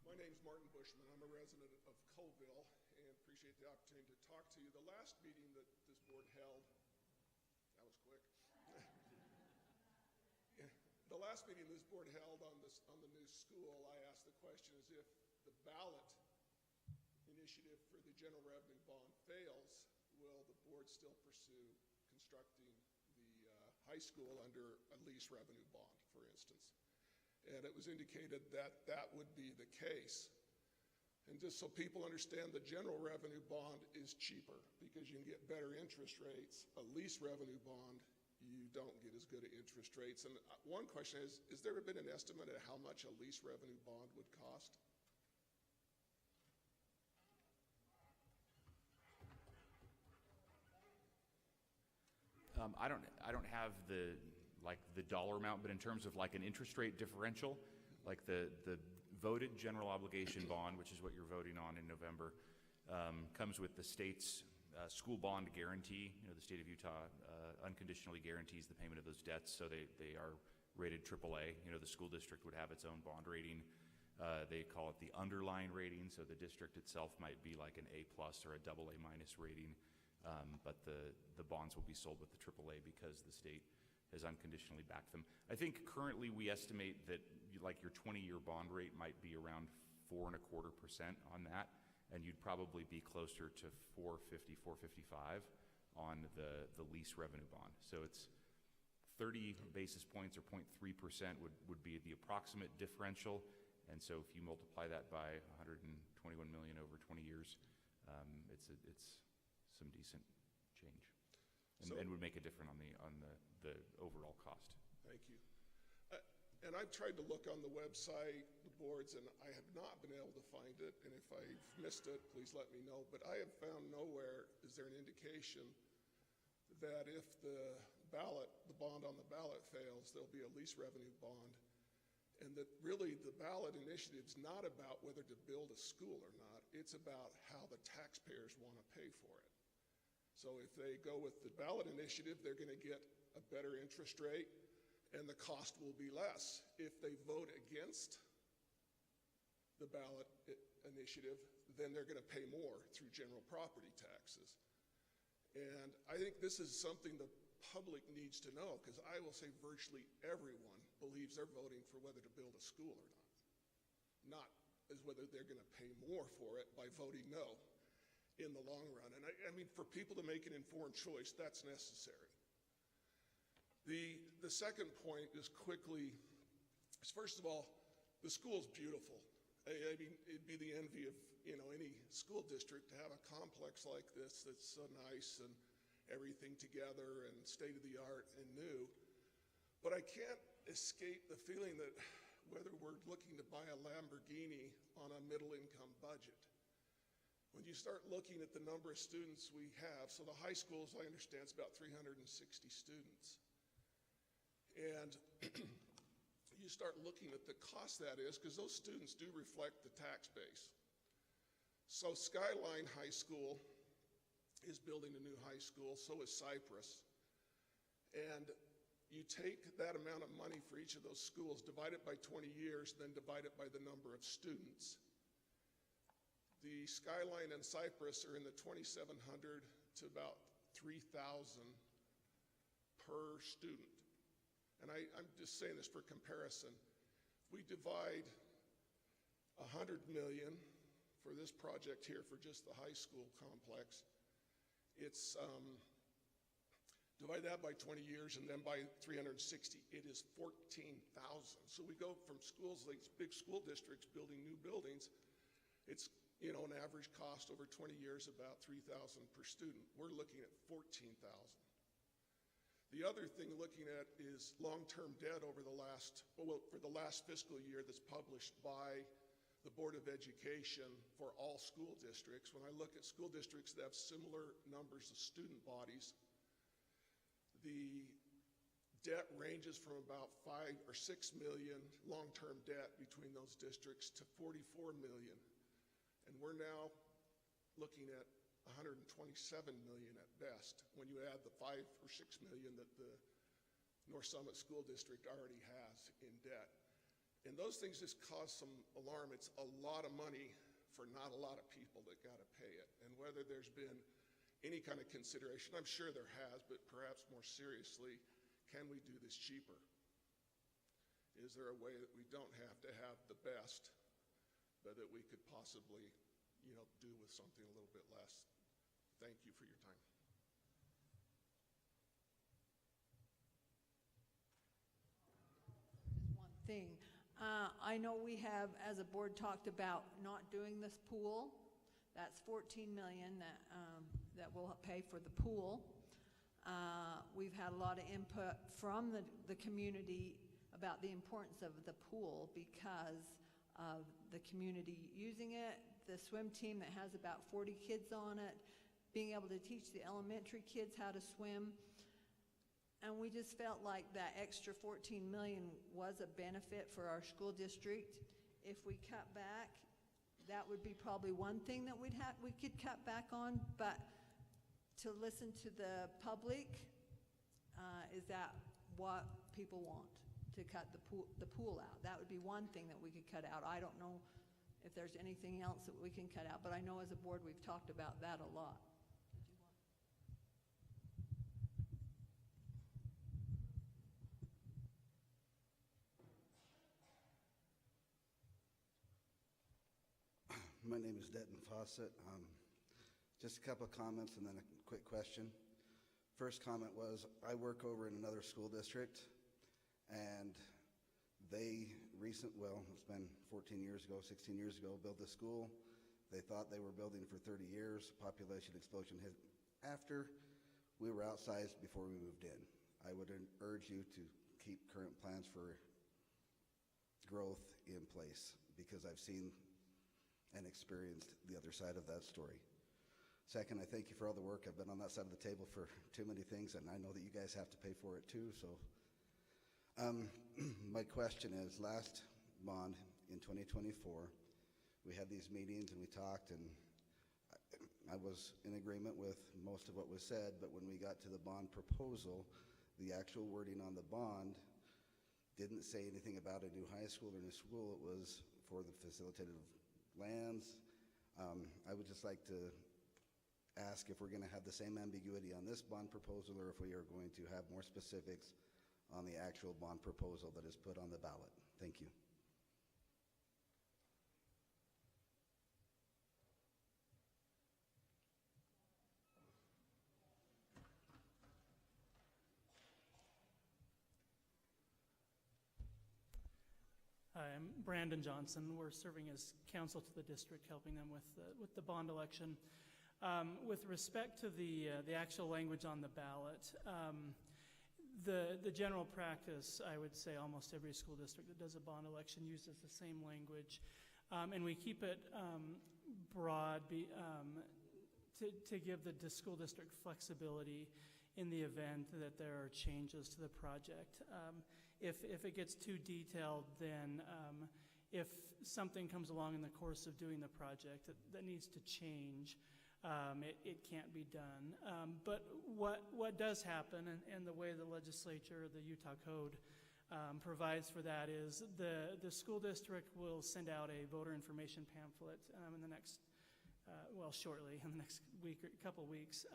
My name's Martin Bushman. I'm a resident of Colville and appreciate the opportunity to talk to you. The last meeting that this board held, that was quick. The last meeting this board held on the new school, I asked the question is if the ballot initiative for the general revenue bond fails, will the board still pursue constructing the high school under a lease revenue bond, for instance? And it was indicated that that would be the case. And just so people understand, the general revenue bond is cheaper because you can get better interest rates. A lease revenue bond, you don't get as good at interest rates. And one question is there ever been an estimate of how much a lease revenue bond would cost? I don't have the dollar amount, but in terms of like an interest rate differential, like the voted general obligation bond, which is what you're voting on in November, comes with the state's school bond guarantee. The state of Utah unconditionally guarantees the payment of those debts, so they are rated AAA. The school district would have its own bond rating. They call it the underlying rating, so the district itself might be like an A+ or a AA- rating. But the bonds will be sold with the AAA because the state has unconditionally backed them. I think currently we estimate that like your 20-year bond rate might be around 4.25% on that, and you'd probably be closer to 4.50, 4.55 on the lease revenue bond. So it's 30 basis points or 0.3% would be the approximate differential. And so if you multiply that by 121 million over 20 years, it's some decent change, and would make a difference on the overall cost. Thank you. And I've tried to look on the website, the boards, and I have not been able to find it. And if I've missed it, please let me know. But I have found nowhere is there an indication that if the bond on the ballot fails, there'll be a lease revenue bond. And that really the ballot initiative is not about whether to build a school or not. It's about how the taxpayers want to pay for it. So if they go with the ballot initiative, they're going to get a better interest rate and the cost will be less. If they vote against the ballot initiative, then they're going to pay more through general property taxes. And I think this is something the public needs to know, because I will say virtually everyone believes they're voting for whether to build a school or not as whether they're going to pay more for it by voting no in the long run. And I mean, for people to make an informed choice, that's necessary. The second point is quickly, first of all, the school's beautiful. I mean, it'd be the envy of any school district to have a complex like this that's so nice and everything together and state of the art and new. But I can't escape the feeling that whether we're looking to buy a Lamborghini on a middle-income budget, when you start looking at the number of students we have, so the high school, as I understand, is about 360 students. And you start looking at the cost that is, because those students do reflect the tax base. So Skyline High School is building a new high school, so is Cypress. And you take that amount of money for each of those schools, divide it by 20 years, then divide it by the number of students. The Skyline and Cypress are in the 2,700 to about 3,000 per student. And I'm just saying this for comparison. If we divide $100 million for this project here for just the high school complex, it's divide that by 20 years and then by 360, it is 14,000. So we go from schools, like big school districts building new buildings, it's, you know, an average cost over 20 years about $3,000 per student. We're looking at $14,000. The other thing looking at is long-term debt over the last, well, for the last fiscal year that's published by the Board of Education for all school districts. When I look at school districts that have similar numbers of student bodies, the debt ranges from about 5 or 6 million long-term debt between those districts to 44 million. And we're now looking at 127 million at best when you add the 5 or 6 million that the North Summit School District already has in debt. And those things just cause some alarm. It's a lot of money for not a lot of people that got to pay it. And whether there's been any kind of consideration, I'm sure there has, but perhaps more seriously, can we do this cheaper? Is there a way that we don't have to have the best, but that we could possibly, you know, do with something a little bit less? Thank you for your time. Just one thing. I know we have, as a board, talked about not doing this pool. That's $14 million that will pay for the pool. We've had a lot of input from the community about the importance of the pool because of the community using it, the swim team that has about 40 kids on it, being able to teach the elementary kids how to swim. And we just felt like that extra $14 million was a benefit for our school district. If we cut back, that would be probably one thing that we could cut back on, but to listen to the public, is that what people want, to cut the pool out? That would be one thing that we could cut out. I don't know if there's anything else that we can cut out, but I know as a board we've talked about that a lot. My name is Denton Fawcett. Just a couple of comments and then a quick question. First comment was, I work over in another school district, and they it's been 14 years ago, 16 years ago, built a school. They thought they were building for 30 years. Population explosion hit after. We were outsized before we moved in. I would urge you to keep current plans for growth in place, because I've seen and experienced the other side of that story. Second, I thank you for all the work. I've been on that side of the table for too many things, and I know that you guys have to pay for it too. So my question is, last bond in 2024, we had these meetings and we talked, and I was in agreement with most of what was said, but when we got to the bond proposal, the actual wording on the bond didn't say anything about a new high school or new school. It was for the facilitated lands. I would just like to ask if we're going to have the same ambiguity on this bond proposal, or if we are going to have more specifics on the actual bond proposal that is put on the ballot. Thank you. Hi, I'm Brandon Johnson. We're serving as counsel to the district, helping them with the bond election. With respect to the actual language on the ballot, The general practice, I would say almost every school district that does a bond election uses the same language. And we keep it broad to give the school district flexibility in the event that there are changes to the project. If it gets too detailed, then if something comes along in the course of doing the project that needs to change, it can't be done. But what does happen, and the way the legislature, the Utah Code, provides for that is the school district will send out a voter information pamphlet in the next, shortly, in the next week or couple weeks.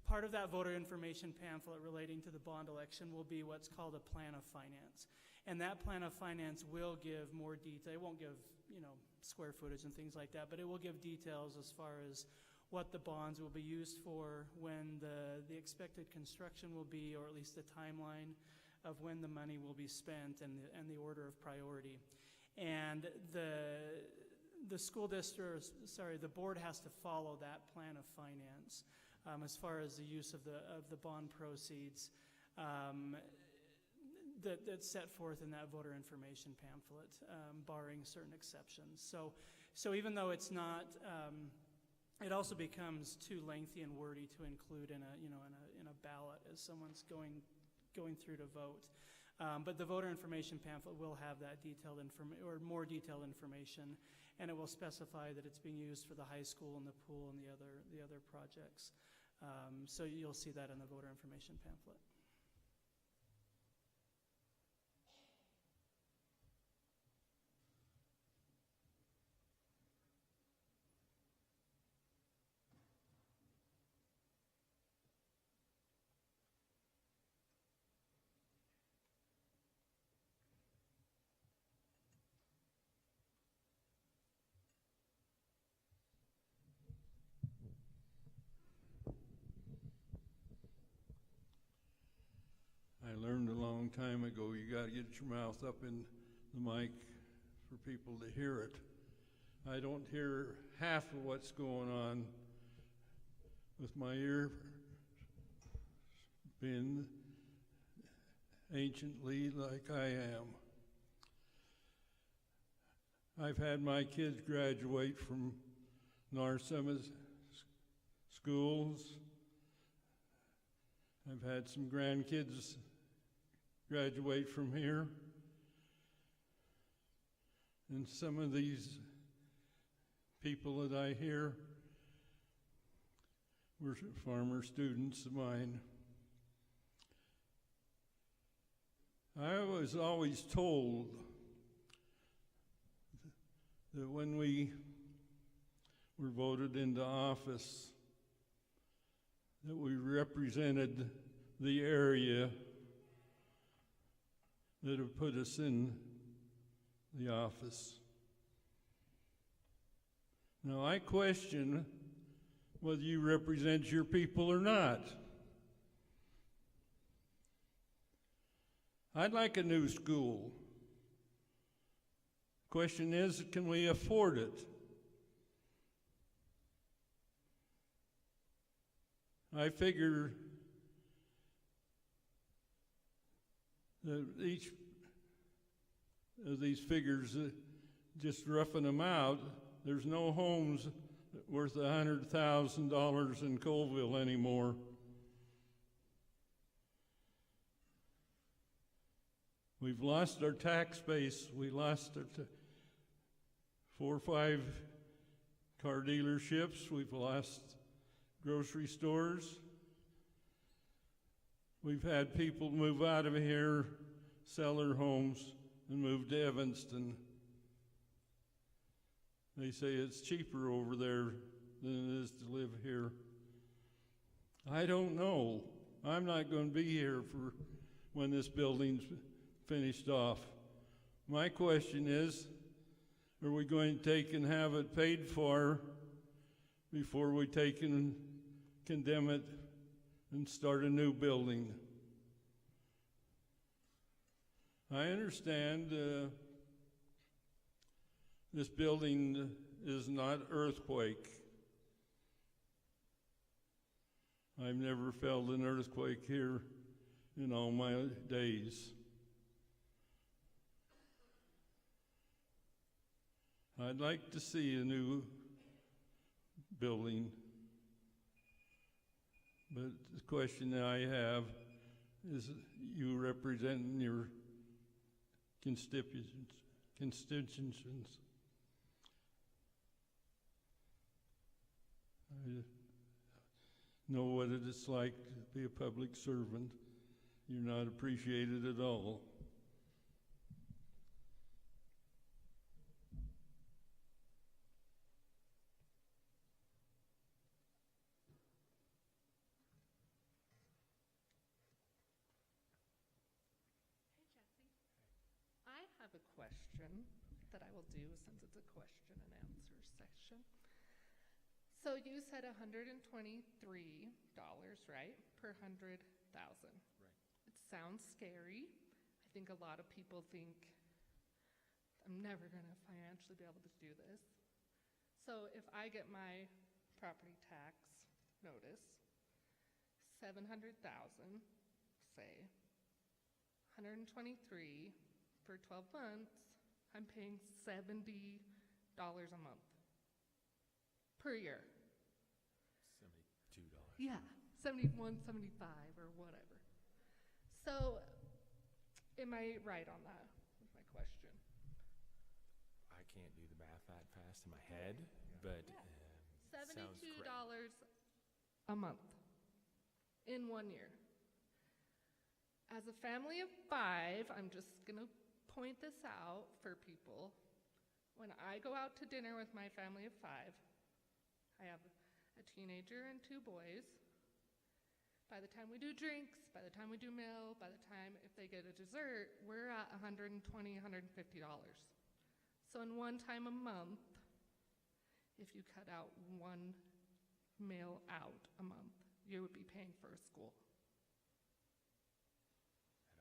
Part of that voter information pamphlet relating to the bond election will be what's called a plan of finance. And that plan of finance will give more detail. It won't give, square footage and things like that, but it will give details as far as what the bonds will be used for, when the expected construction will be, or at least the timeline of when the money will be spent, and the order of priority. And the school district, the board has to follow that plan of finance as far as the use of the bond proceeds that's set forth in that voter information pamphlet, barring certain exceptions. So even though it's not, it also becomes too lengthy and wordy to include in a ballot as someone's going through to vote. But the voter information pamphlet will have that detailed more detailed information, and it will specify that it's being used for the high school and the pool and the other projects. So you'll see that in the voter information pamphlet. I learned a long time ago, you got to get your mouth up in the mic for people to hear it. I don't hear half of what's going on with my ear being anciently like I am. I've had my kids graduate from Narsema schools. I've had some grandkids graduate from here. And some of these people that I hear were former students of mine. I was always told that when we were voted into office, that we represented the area that have put us in the office. Now, I question whether you represent your people or not. I'd like a new school. Question is, can we afford it? I figure that each of these figures, just roughing them out, there's no homes worth $100,000 in Colville anymore. We've lost our tax base. We lost our 4 or 5 car dealerships. We've lost grocery stores. We've had people move out of here, sell their homes, and move to Evanston. They say it's cheaper over there than it is to live here. I don't know. I'm not going to be here for when this building's finished off. My question is, are we going to take and have it paid for before we take and condemn it and start a new building? I understand this building is not earthquake. I've never felt an earthquake here in all my days. I'd like to see a new building, but the question that I have is, you representing your constituents. I know what it is like to be a public servant. You're not appreciated at all. I have a question that I will do since it's a question and answer session. So you said $123, right, per 100,000. Right. It sounds scary. I think a lot of people think I'm never going to financially be able to do this. So if I get my property tax notice, 700,000, say, 123 for 12 months, I'm paying $70 a month per year. $72. Yeah, 71, 75, or whatever. So, am I right on that? Was my question. I can't do the math that fast in my head, but sounds $72 correct. a month in 1 year. As a family of 5, I'm just gonna point this out for people. When I go out to dinner with my family of 5, I have a teenager and 2 boys. By the time we do drinks, by the time we do meal, by the time if they get a dessert, we're at $120, $150. So in one time a month, if you cut out one meal out a month, you would be paying for a school.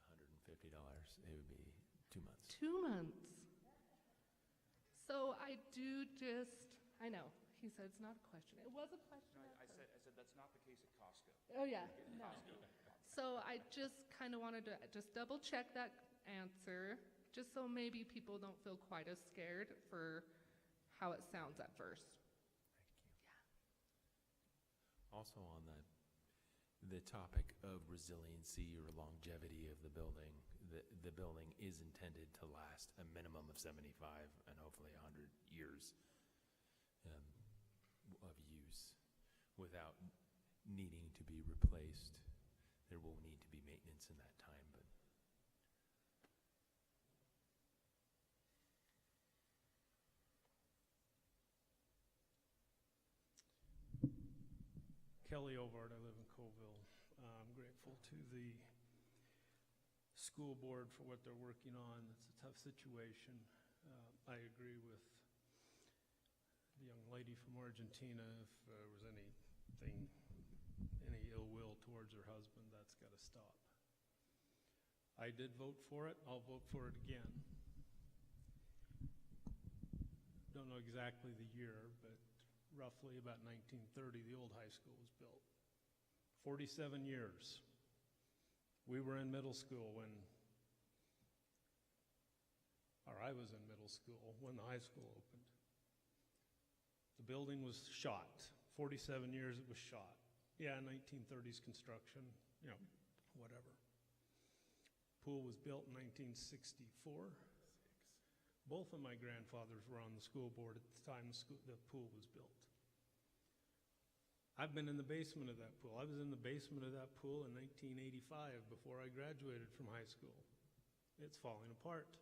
At $150, it would be 2 months. 2 months. So I know, he said it's not a question. It was a question. No, I said that's not the case at Costco. Oh, yeah, no. Costco. So I just kind of wanted to just double check that answer, just so maybe people don't feel quite as scared for how it sounds at first. Also on the topic of resiliency or longevity of the building, the building is intended to last a minimum of 75 and hopefully 100 years of use without needing to be replaced. There will need to be maintenance in that time, but Kelly Ovard, I live in Coville. I'm grateful to the school board for what they're working on. It's a tough situation. I agree with the young lady from Argentina. If there was any ill will towards her husband, that's got to stop. I did vote for it. I'll vote for it again. Don't know exactly the year, but roughly about 1930, the old high school was built. 47 years. We were in middle school I was in middle school when the high school opened. The building was shot. 47 years it was shot. Yeah, 1930s construction, whatever. Pool was built in 1964. Both of my grandfathers were on the school board at the time the pool was built. I've been in the basement of that pool. I was in the basement of that pool in 1985 before I graduated from high school. It's falling apart.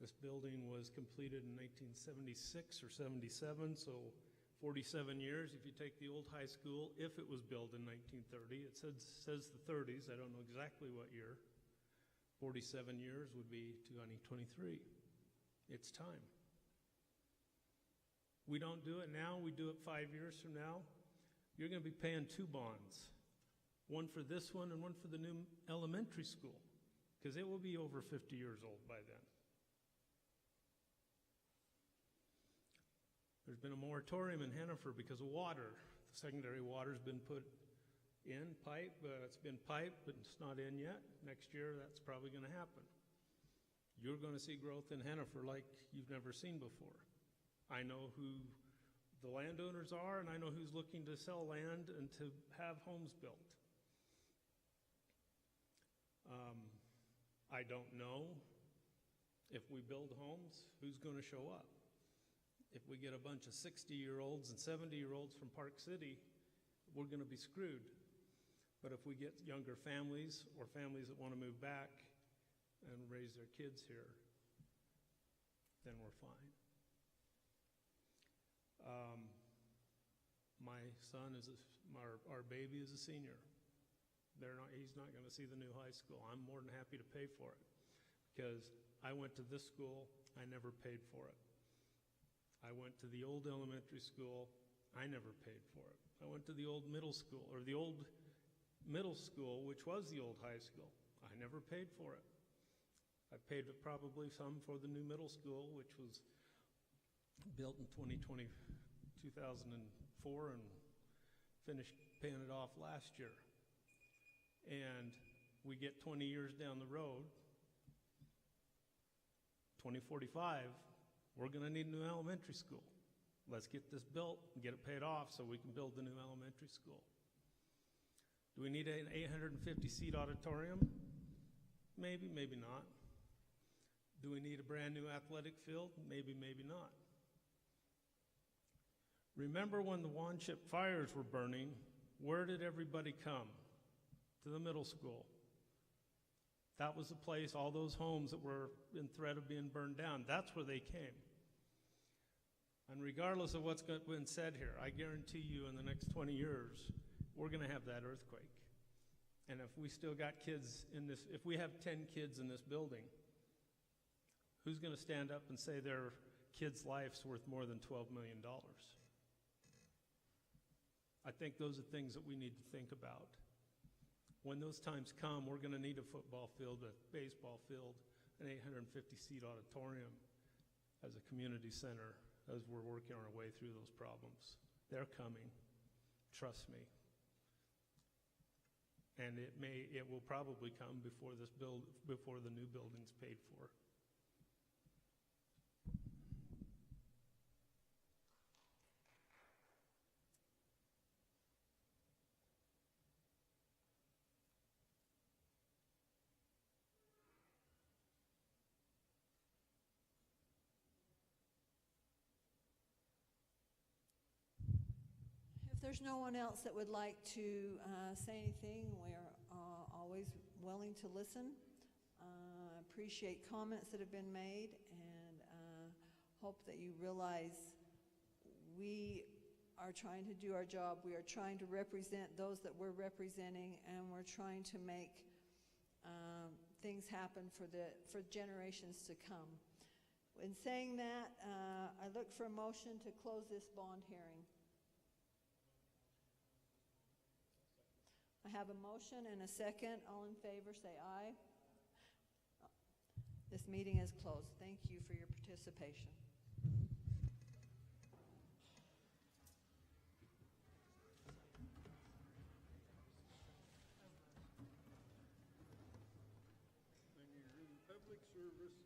This building was completed in 1976 or 77, so 47 years. If you take the old high school, if it was built in 1930, it says the 30s, I don't know exactly what year. 47 years would be 2023. It's time. We don't do it now, we do it 5 years from now. You're going to be paying 2 bonds. One for this one and one for the new elementary school, because it will be over 50 years old by then. There's been a moratorium in Hannaford because of water. The secondary water's been put in pipe, it's been piped, but it's not in yet. Next year, that's probably going to happen. You're going to see growth in Hennifer like you've never seen before. I know who the landowners are, and I know who's looking to sell land and to have homes built. I don't know if we build homes, who's going to show up. If we get a bunch of 60-year-olds and 70-year-olds from Park City, we're going to be screwed. But if we get younger families or families that want to move back and raise their kids here, then we're fine. My son our baby is a senior. He's not going to see the new high school. I'm more than happy to pay for it because I went to this school, I never paid for it. I went to the old elementary school, I never paid for it. I went to the old middle school, or the old middle school, which was the old high school. I never paid for it. I paid probably some for the new middle school, which was built in 2004 and finished paying it off last year. And we get 20 years down the road, 2045, we're going to need a new elementary school. Let's get this built and get it paid off so we can build the new elementary school. Do we need an 850-seat auditorium? Maybe, maybe not. Do we need a brand new athletic field? Maybe, maybe not. Remember when the Wanship fires were burning, where did everybody come? To the middle school. That was the place, all those homes that were in threat of being burned down, that's where they came. And regardless of what's been said here, I guarantee you in the next 20 years, we're going to have that earthquake. And if we still got kids in this, if we have 10 kids in this building, who's going to stand up and say their kid's life's worth more than $12 million? I think those are things that we need to think about. When those times come, we're going to need a football field, a baseball field, an 850-seat auditorium as a community center as we're working our way through those problems. They're coming. Trust me. And it will probably come before the new building's paid for. If there's no one else that would like to say anything, we're always willing to listen. Appreciate comments that have been made, and hope that you realize we are trying to do our job. We are trying to represent those that we're representing, and we're trying to make things happen for generations to come. In saying that, I look for a motion to close this bond hearing. I have a motion and a second. All in favor, say aye. This meeting is closed. Thank you for your participation. When you're in public service,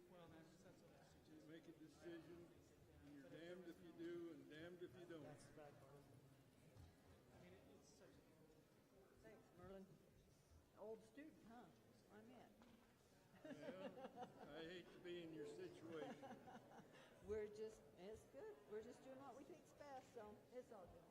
you make a decision, and you're damned if you do and damned if you don't. Old student, huh? I'm in. Yeah, I hate to be in your situation. It's good. We're just doing what we think's best, so it's all good.